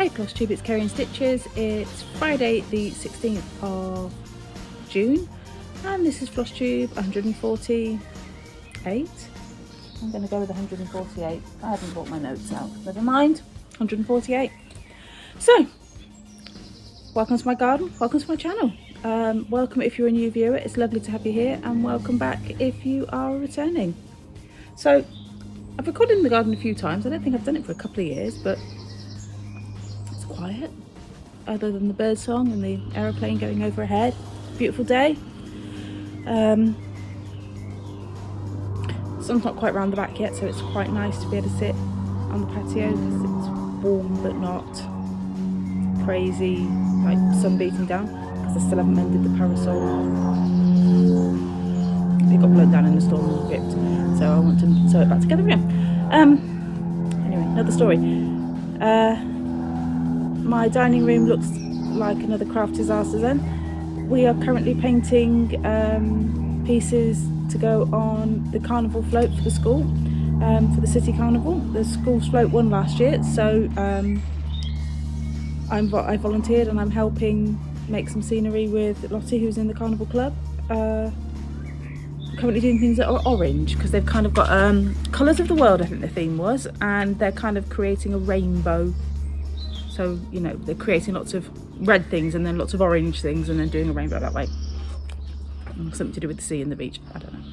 Hey Flosstube, it's Hare and Stitches. It's Friday the 16th of June and this is Flosstube 148. I'm going to go with 148. I haven't brought my notes out. Never mind. 148. So, welcome to my garden. Welcome to my channel. Welcome if you're a new viewer. It's lovely to have you here, and welcome back if you are returning. So, I've recorded in the garden a few times. I don't think I've done it for a couple of years, but it's quiet. Other than the bird song and the aeroplane going overhead. Beautiful day. Sun's not quite round the back yet, so it's quite nice to be able to sit on the patio because it's warm but not crazy, like sun beating down, because I still haven't mended the parasol. It got blown down in the storm and ripped, so I want to sew it back together again. Anyway, another story. My dining room looks like another craft disaster then. We are currently painting pieces to go on the carnival float for the school, for the city carnival. The school's float won last year, so I volunteered and I'm helping make some scenery with Lottie, who's in the carnival club. Currently doing things that are orange because they've kind of got colours of the world, I think the theme was, and they're kind of creating a rainbow. So, you know, they're creating lots of red things and then lots of orange things and then doing a rainbow that way. Something to do with the sea and the beach, I don't know.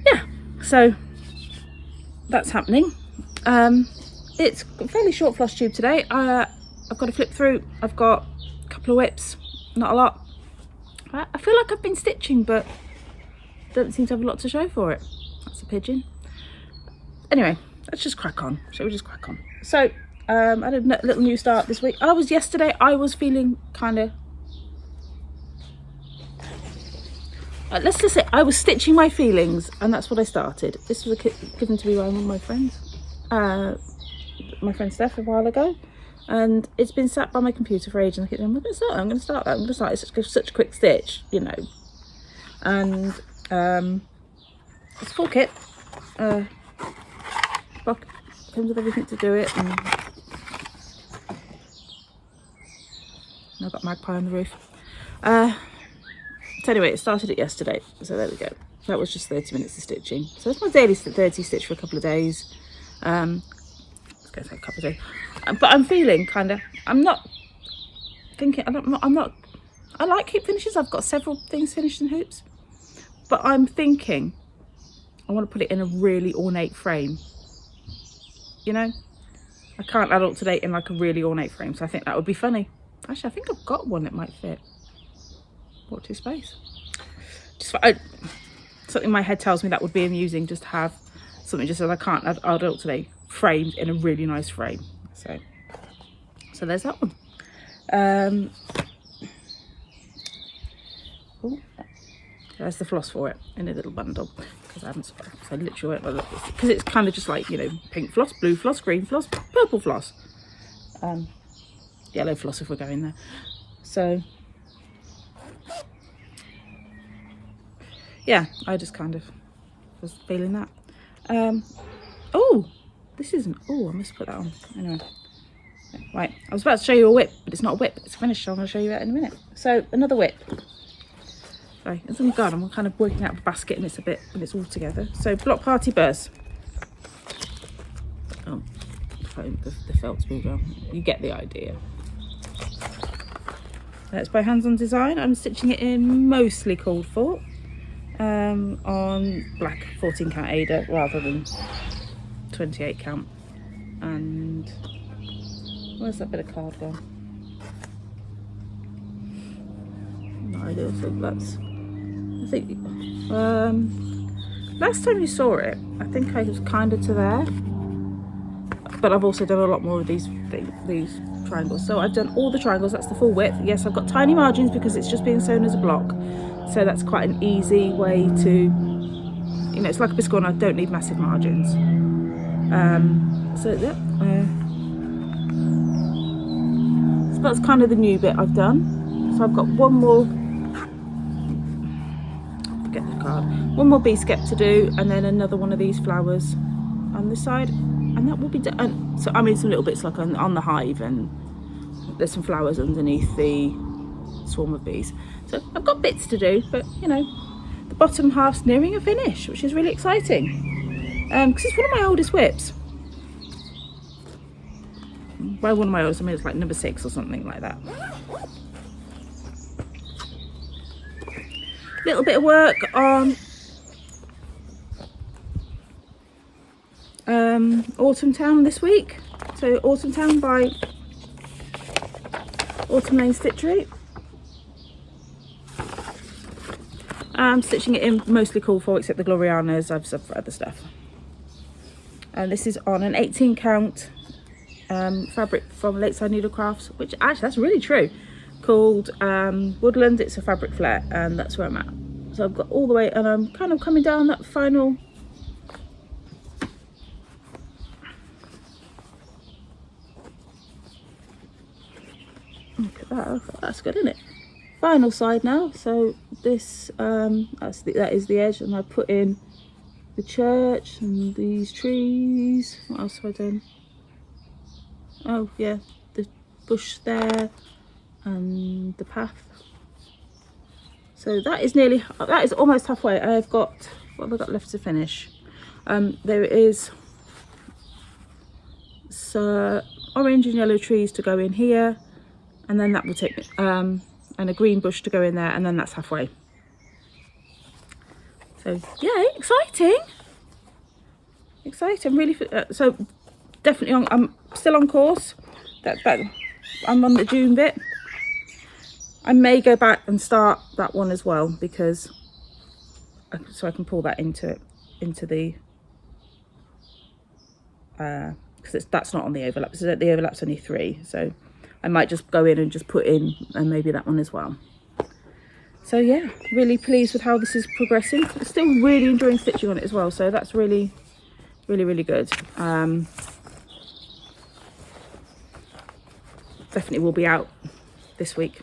Yeah, so that's happening. It's a fairly short Flosstube today. I've got to flip through. I've got a couple of whips, not a lot. I feel like I've been stitching, but don't seem to have a lot to show for it. That's a pigeon. Anyway, let's just crack on. Shall we just crack on? So, I had a little new start this week. I was feeling kind of... let's just say I was stitching my feelings, and that's what I started. This was a kit given to me by one of my friends. My friend Steph a while ago. And it's been sat by my computer for ages. And I keep saying, I'm going to start that. It's such a quick stitch, you know. And it's a full kit. Book comes with everything to do it. And I've got magpie on the roof. So anyway, it started it yesterday. So there we go. That was just 30 minutes of stitching. So it's my daily 30 stitch for a couple of days. It's going to take a couple of days. But I'm feeling kind of, I'm not thinking, I like hoop finishes. I've got several things finished in hoops. But I'm thinking, I want to put it in a really ornate frame. You know? I can't adult today in like a really ornate frame. So I think that would be funny. Actually, I think I've got one that might fit. What to space? Something in my head tells me that would be amusing, just to have something just as I can't adult today framed in a really nice frame. So there's that one. Oh, there's the floss for it in a little bundle because I haven't. So literally, because it's kind of just like, you know, pink floss, blue floss, green floss, purple floss, yellow floss if we're going there. So yeah, I just kind of was feeling that. Oh, this isn't. Oh, I must put that on. Anyway, right. I was about to show you a whip, but it's not a whip. It's finished, so I'm going to show you that in a minute. So another whip. Sorry, it's in the garden. I'm kind of working out the basket, and it's it's all together. So block party bursts. Oh, the felt's moved on. You get the idea. It's by Hands On Design. I'm stitching it in mostly called for. On black 14 count Aida rather than 28 count. And where's that bit of card gone? No idea. So that's, I think last time you saw it, I think I was kind of to there, but I've also done a lot more of these triangles. So I've done all the triangles. That's the full width. Yes, I've got tiny margins because it's just being sewn as a block. So that's quite an easy way to, you know, it's like a biscuit and I don't need massive margins. So yeah, so that's kind of the new bit I've done. So I've got one more, forget the card, one more bee skep to do, and then another one of these flowers on this side. and that will be done. So I mean some little bits like on the hive, and there's some flowers underneath the swarm of bees. So I've got bits to do, but you know, the bottom half's nearing a finish, which is really exciting, because it's one of my oldest whips. By one of my oldest, I mean it's like number 6 or something like that. Little bit of work on Autumn Town this week. So Autumn Town by Autumn Lane Stitchery. I'm stitching it in mostly call for, except the Glorianas. I've subbed for other stuff. And this is on an 18 count fabric from Lakeside Needlecraft, which actually that's really true, called Woodland. It's a fabric flare, and that's where I'm at. So I've got all the way, and I'm kind of coming down that final. Look at that, that's good, isn't it? Final side now. So this that is the edge, and I put in the church and these trees. What else have I done? Oh yeah, the bush there and the path. So that is almost halfway. I've got, what have I got left to finish? There is orange and yellow trees to go in here, and then that will take me, and a green bush to go in there, and then that's halfway. So yeah, exciting, really. So definitely I'm still on course. That I'm on the June bit. I may go back and start that one as well, because so I can pull that into the because that's not on the overlap. So the overlap's only 3, so I might just go in and just put in and maybe that one as well. So yeah, really pleased with how this is progressing. I'm still really enjoying stitching on it as well, so that's really good. Definitely will be out this week.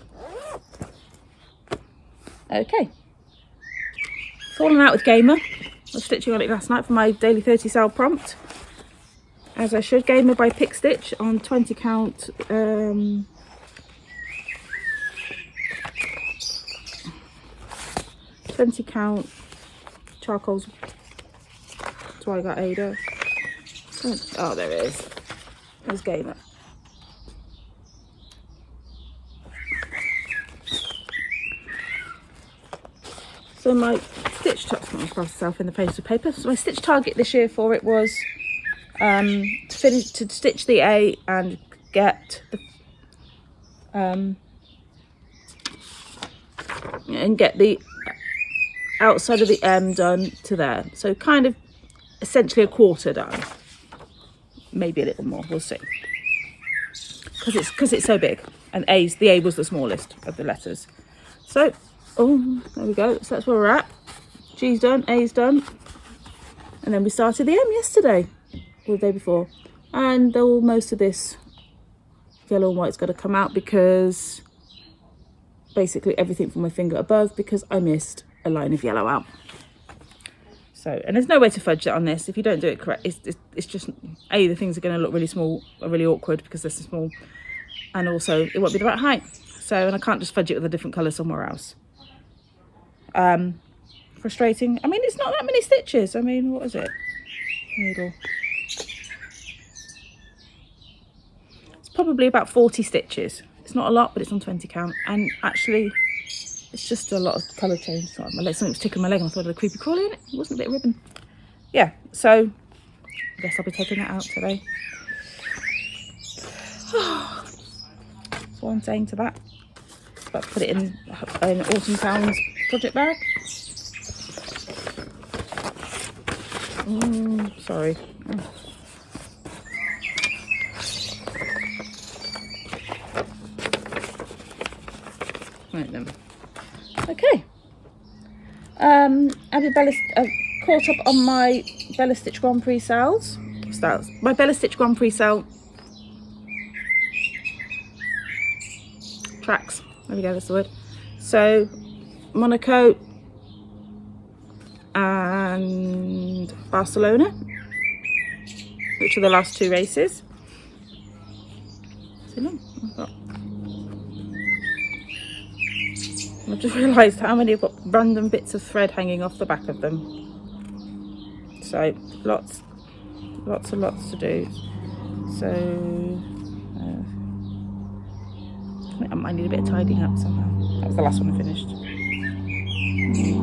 Okay, falling out with Gamer. I was stitching on it last night for my daily 30 sale prompt, as I should. Gamer by PIX Stitch on 20 count 20 count Charcoal Zweigart Aida. Oh, there it is. There's Gamer. So my stitch myself in the face of paper. So my stitch target this year for it was to stitch the A and get the outside of the M done to there. So kind of essentially a quarter done, maybe a little more. We'll see. Because it's so big, and the A was the smallest of the letters. So. Oh, there we go. So that's where we're at. G's done, A's done. And then we started the M yesterday, or the day before. And most of this yellow and white's got to come out, because basically everything from my finger above, because I missed a line of yellow out. So, and there's no way to fudge it on this. If you don't do it correct, it's just, the things are going to look really small, or really awkward because they're so small. And also, it won't be the right height. So, and I can't just fudge it with a different colour somewhere else. Frustrating. I mean, it's not that many stitches. I mean, what is it? Needle. It's probably about 40 stitches. It's not a lot, but it's on 20 count. And actually, it's just a lot of colour change. Sorry, something was tickling my leg and I thought it had a creepy crawly in it. It wasn't a bit of ribbon. Yeah, so I guess I'll be taking that out today. That's what I'm saying to that. But put it in Autumn Town's project bag. Sorry. Right then. Okay. Caught up on my AbibellaStitch Grand Prix sales. My AbibellaStitch Grand Prix sale tracks. There we go, that's the word. So Monaco and Barcelona. which are the last 2 races. So no, I've just realised how many have got random bits of thread hanging off the back of them. So lots and lots to do. So I might need a bit of tidying up somehow. That was the last one I finished.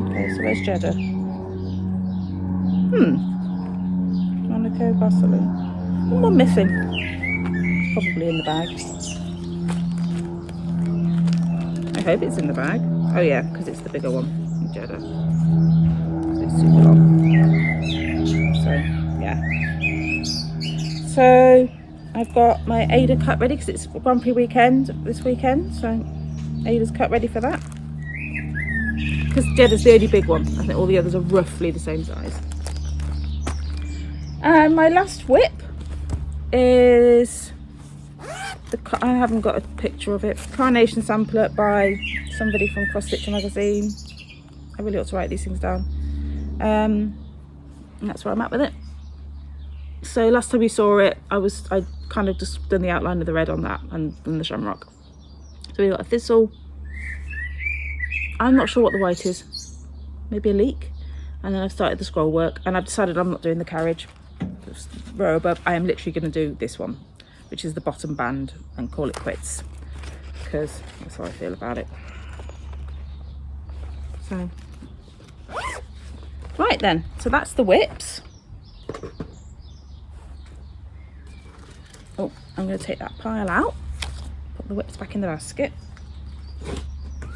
Okay, so where's Jeddah? Monaco, Barcelona. One missing. Probably in the bag. I hope it's in the bag. Oh yeah, because it's the bigger one, Jeddah. It's super long. So yeah. So I've got my Aida cut ready because it's Grand Prix weekend this weekend. So Aida's cut ready for that. Because Jeddah's the only big one. I think all the others are roughly the same size. And my last whip is I haven't got a picture of it. Coronation Sampler by somebody from Cross Stitcher magazine. I really ought to write these things down. And that's where I'm at with it. So last time you saw it, I kind of just done the outline of the red on that and the shamrock. So we got a thistle. I'm not sure what the white is. Maybe a leek. And then I've started the scroll work, and I've decided I'm not doing the carriage row above. I am literally going to do this one, which is the bottom band, and call it quits, because that's how I feel about it. So right then, so that's the whips. Oh, I'm going to take that pile out, put the whips back in the basket.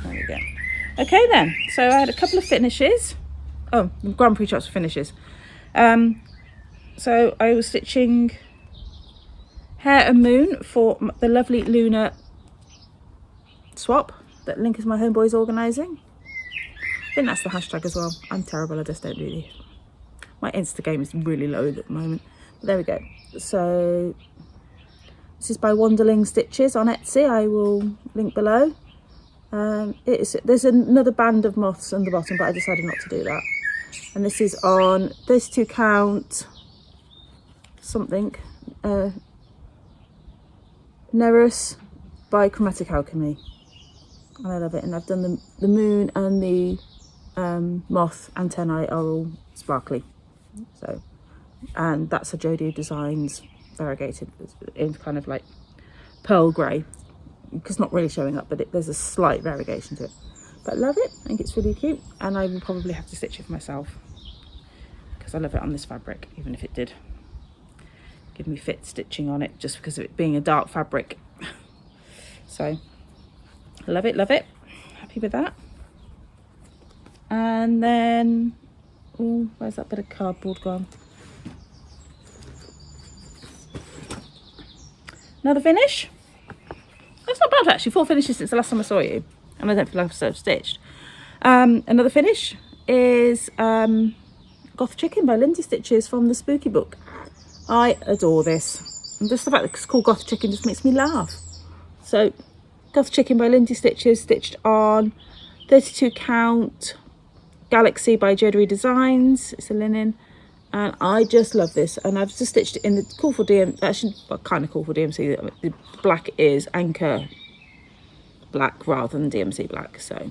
There we go. Okay then, so I had a couple of finishes. Oh, Grand Prix chops for finishes. So I was stitching Hare and Moon for the lovely lunar swap that Link is my homeboy's organising. I think that's the hashtag as well. I'm terrible, I just don't do these. My Insta game is really low at the moment. But there we go. So this is by Wanderling Stitches on Etsy. I will link below. There's another band of moths on the bottom, but I decided not to do that. And this is on 32 count something. Nereus by Chromatic Alchemy. And I love it. And I've done the moon and the moth antennae are all sparkly. So, and that's a Jodyri Designs variegated in kind of like pearl grey. Because not really showing up, but there's a slight variegation to it. But I love it. I think it's really cute. And I will probably have to stitch it for myself, because I love it on this fabric, even if it did give me fit stitching on it, just because of it being a dark fabric. So love it, love it. Happy with that. And then, oh, where's that bit of cardboard gone? Another finish. That's not bad actually. 4 finishes since the last time I saw you, and I don't feel like I've so stitched. Another finish is Goth Chicken by Lindy Stitches from the Spooky book. I adore this, and just the fact that it's called Goth Chicken just makes me laugh. So Goth Chicken by Lindy Stitches, stitched on 32 count Galaxy by Jodyri Designs. It's a linen, and I just love this. And I've just stitched it in the call for DMC, actually well, kind of call for DMC. The black is Anchor black rather than DMC black. So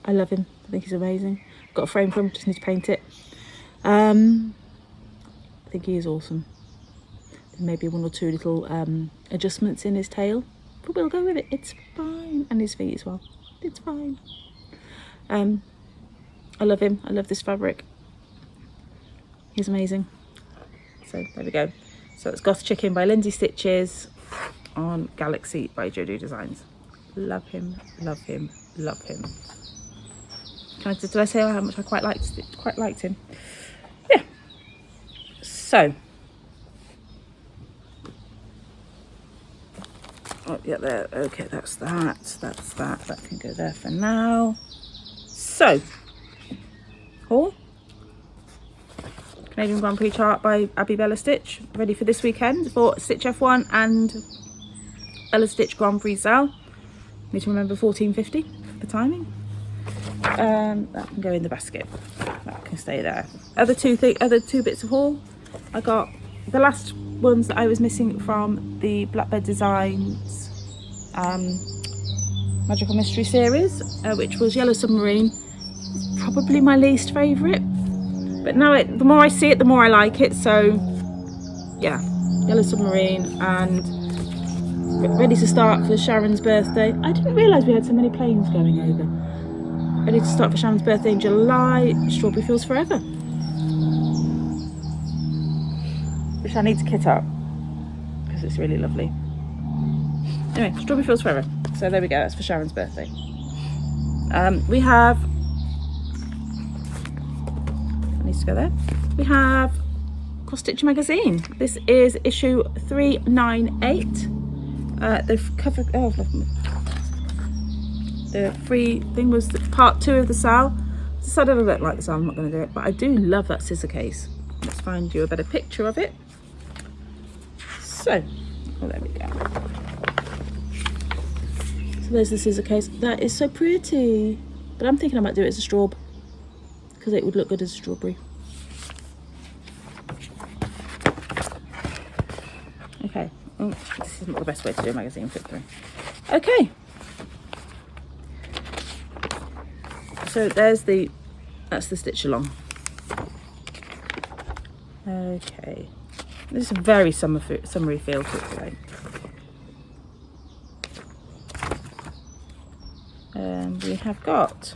I love him. I think he's amazing. Got a frame for him, just need to paint it. I think he is awesome. Maybe 1 or 2 little adjustments in his tail, but we'll go with it. It's fine. And his feet as well. It's fine. I love him. I love this fabric. He's amazing. So there we go. So it's Goth Chicken by Lindy Stitches on Galaxy by Jodyri Designs. Love him, love him, love him. Did I say how much I quite liked him? Yeah. So. Oh yeah, there. Okay, that's that. That's that. That can go there for now. So. Haul. Canadian Grand Prix chart by AbibellaStitch, ready for this weekend for Stitch F1 and AbibellaStitch Grand Prix sale. Need to remember 14.50 for the timing. That can go in the basket. That can stay there. Other two bits of haul. I got the last ones that I was missing from the Blackbird Designs Magical Mystery series, which was Yellow Submarine. Probably my least favourite, but now the more I see it, the more I like it. So yeah, Yellow Submarine, and ready to start for Sharon's birthday. I didn't realise we had so many planes going over. Ready to start for Sharon's birthday in July, Strawberry Fields Forever, which I need to kit up because it's really lovely. Anyway, Strawberry Fields Forever. So there we go, that's for Sharon's birthday. We have, I need to go there. We have Goth Stitch magazine. This is issue 398. The cover, the free thing was part 2 of the sale. Decided I don't like the sale, I'm not going to do it, but I do love that scissor case. Let's find you a better picture of it. So, oh, there we go. So there's the scissor case. That is so pretty, but I'm thinking I might do it as a straw because it would look good as a strawberry. Okay, oh, this isn't the best way to do a magazine flip through. Okay, so that's the stitch along. Okay, this is a very summery feel to it today. We have got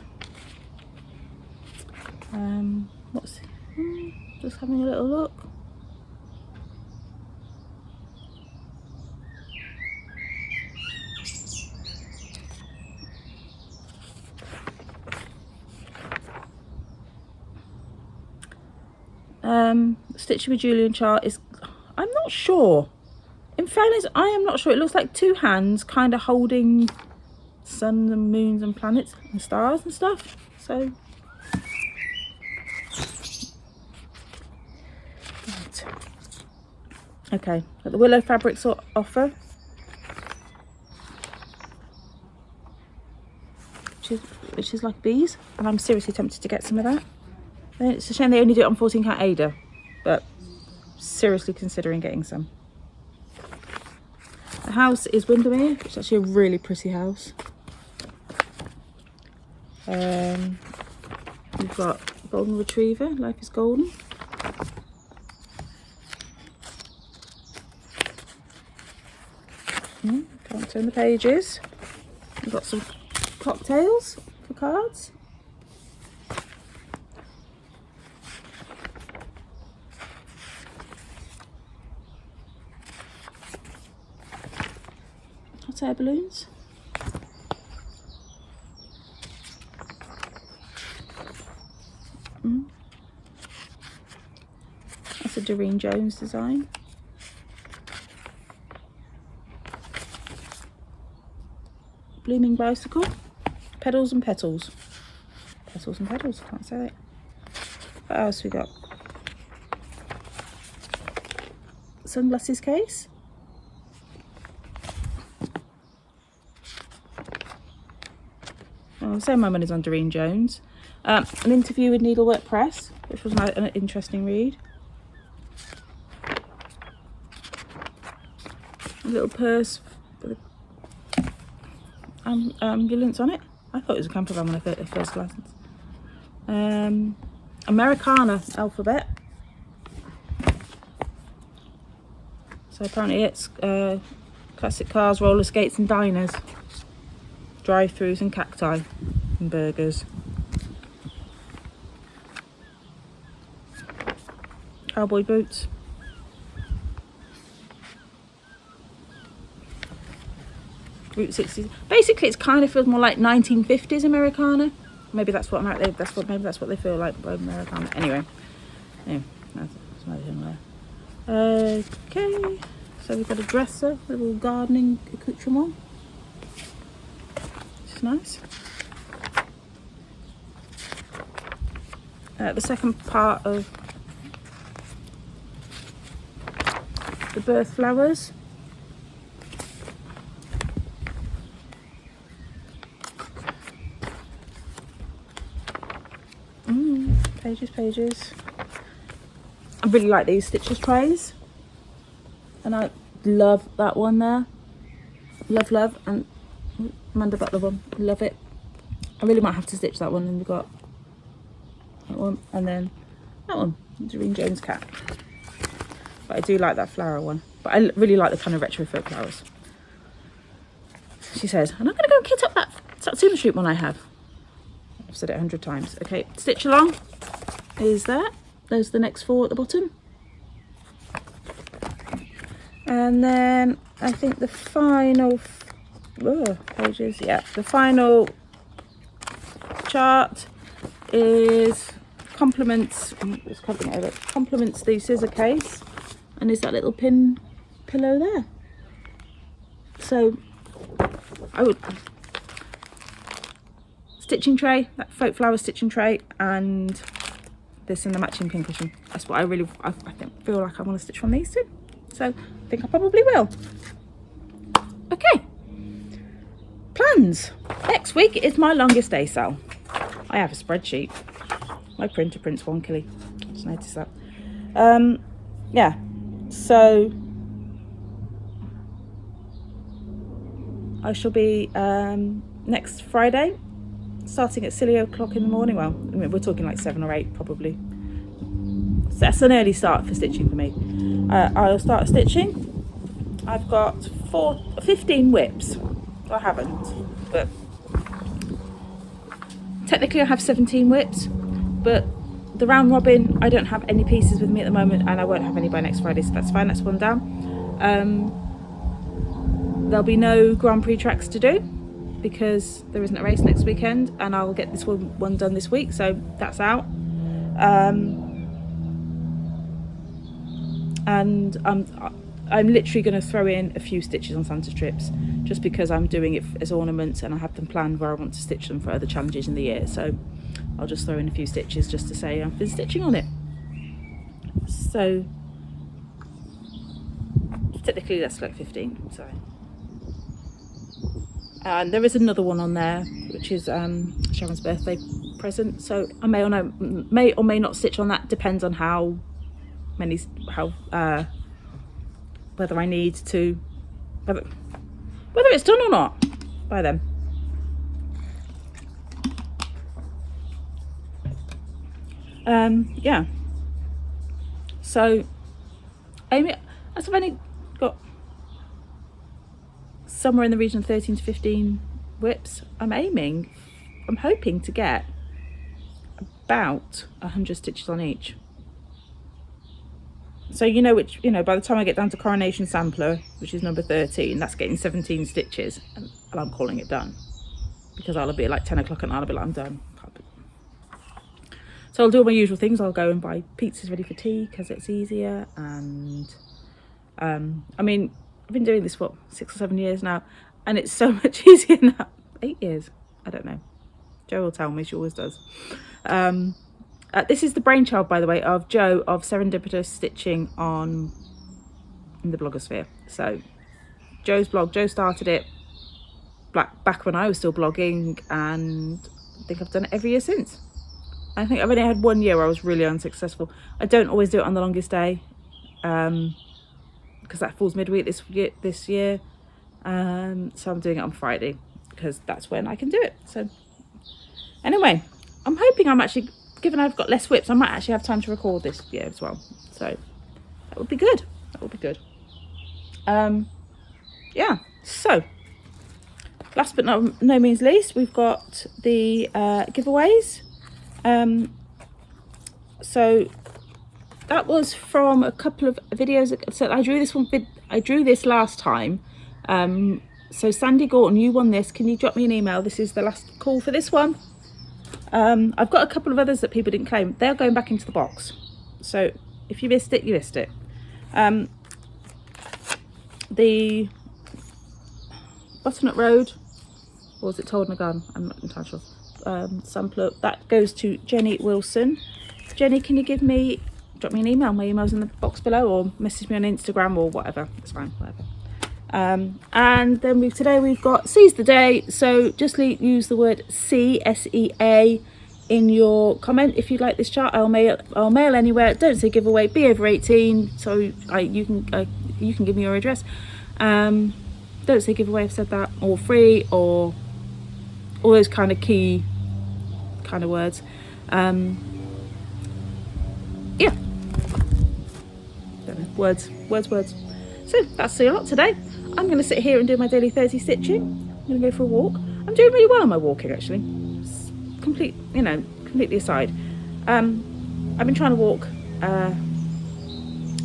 just having a little look. Stitching with Julian chart is, I'm not sure. In fairness, I am not sure. It looks like 2 hands kind of holding suns and moons and planets and stars and stuff. So right. Okay, got the willow fabrics offer, which is like bees, and I'm seriously tempted to get some of that. It's a shame they only do it on 14 count Aida, but seriously considering getting some. The house is Windermere, which is actually a really pretty house. We've got Golden Retriever, Life is Golden. Can't turn the pages. We've got some cocktails for cards. Hot air balloons. That's a Doreen Jones design. Blooming bicycle. Pedals and petals. Petals and pedals, can't say that. What else we got? Sunglasses case. I'll say my money's on Doreen Jones. An interview with Needlework Press, which was an interesting read. A little purse with an ambulance on it. I thought it was a camper van when I first licensed. Americana alphabet. So apparently it's classic cars, roller skates and diners. Drive-throughs and cacti and burgers. Cowboy boots. Route 60. Basically, it kind of feels more like 1950s Americana. Maybe that's what maybe that's what they feel like by Americana. Anyway, that's another thing there. Okay, so we've got a dresser, a little gardening accoutrement. It's nice. The second part of the birth flowers. pages. I really like these Stitches trays, and I love that one there. Love, and Amanda Butler one, love it. I really might have to stitch that one, and we've got that one, and then that one, Doreen Jones cat. But I do like that flower one, but I really like the kind of retro folk flowers. She says, and I'm going to go and kit up that Satsuma Street one I have. I've said it 100 times. Okay, stitch along is that. There's the next 4 at the bottom. And then I think the final pages, yeah, the final chart is complements the scissor case, and is that little pin pillow there. So I would stitching tray, that folk flower stitching tray, and this in the matching pin cushion. That's what I think, feel like I want to stitch from these two. So I think I probably will. Okay, plans. Next week is my longest day sale. I have a spreadsheet. My printer prints wonkily. Just noticed that. Yeah, so I shall be next Friday, starting at silly o'clock in the morning. Well, I mean, we're talking like 7 or 8 probably. So that's an early start for stitching for me. I'll start stitching. I've got 15 whips. I haven't, but technically I have 17 whips, but the round robin, I don't have any pieces with me at the moment, and I won't have any by next Friday, so that's fine, that's one down. There'll be no Grand Prix tracks to do because there isn't a race next weekend, and I'll get this one done this week, so that's out. And I'm literally going to throw in a few stitches on Santa strips just because I'm doing it as ornaments, and I have them planned where I want to stitch them for other challenges in the year. So I'll just throw in a few stitches just to say I've been stitching on it. So technically that's like 15. So and there is another one on there which is Sharon's birthday present. So I may or may not stitch on that. Depends on how many whether I need to, whether it's done or not by then. Yeah. So, Amy, as I've only got somewhere in the region of 13 to 15 whips, I'm hoping to get about 100 stitches on each. So by the time I get down to Coronation Sampler, which is number 13, that's getting 17 stitches, and I'm calling it done, because I'll be at like 10 o'clock and I'll be like, I'm done. So I'll do all my usual things. I'll go and buy pizzas ready for tea because it's easier, and I mean, I've been doing this for 6 or 7 years now, and it's so much easier now. 8 years, I don't know. Jo will tell me, she always does. This is the brainchild, by the way, of Jo of Serendipitous Stitching in the blogosphere. So Jo's blog, Jo started it back when I was still blogging, and I think I've done it every year since. I think I've only had 1 year where I was really unsuccessful. I don't always do it on the longest day because that falls midweek this year. So I'm doing it on Friday because that's when I can do it. So anyway, I'm hoping I'm actually, given I've got less whips, I might actually have time to record this year as well. So that would be good. That would be good. Yeah, so last but no means least, we've got the giveaways. So that was from a couple of videos. So I drew this last time. So Sandy Gorton, you won this. Can you drop me an email? This is the last call for this one. I've got a couple of others that people didn't claim. They're going back into the box. So if you missed it, you missed it. The Butternut Road, or was it Towne Garden? I'm not entirely sure. Sampler, that goes to Jenny Wilson. Jenny, can you drop me an email? My email's in the box below, or message me on Instagram or whatever. It's fine, whatever. And then today we've got Seize the Day. So just use the word SEA in your comment if you like this chart. I'll mail anywhere. Don't say giveaway, be over 18, so you can give me your address. Don't say giveaway, I've said that, or free, or all those kind of key kind of words. Yeah, don't know, words. So that's a lot today. I'm going to sit here and do my daily 30 stitching. I'm going to go for a walk. I'm doing really well on my walking, actually. Completely aside. I've been trying to walk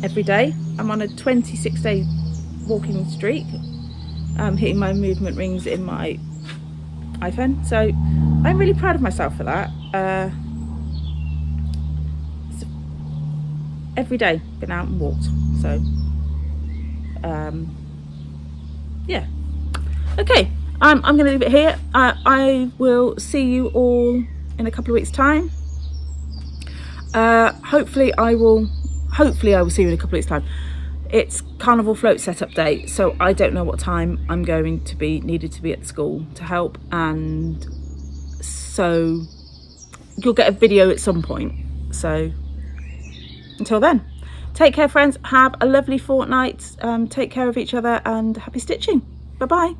every day. I'm on a 26-day walking streak. I'm hitting my movement rings in my iPhone, so I'm really proud of myself for that. Every day been out and walked, so yeah. Okay, I'm gonna leave it here. I will see you all in a couple of weeks time. Hopefully I will see you in a couple of weeks time. It's Carnival Float Setup Day, so I don't know what time I'm going to be needed to be at the school to help, and so you'll get a video at some point. So until then, take care, friends. Have a lovely fortnight. Take care of each other, and happy stitching. Bye bye.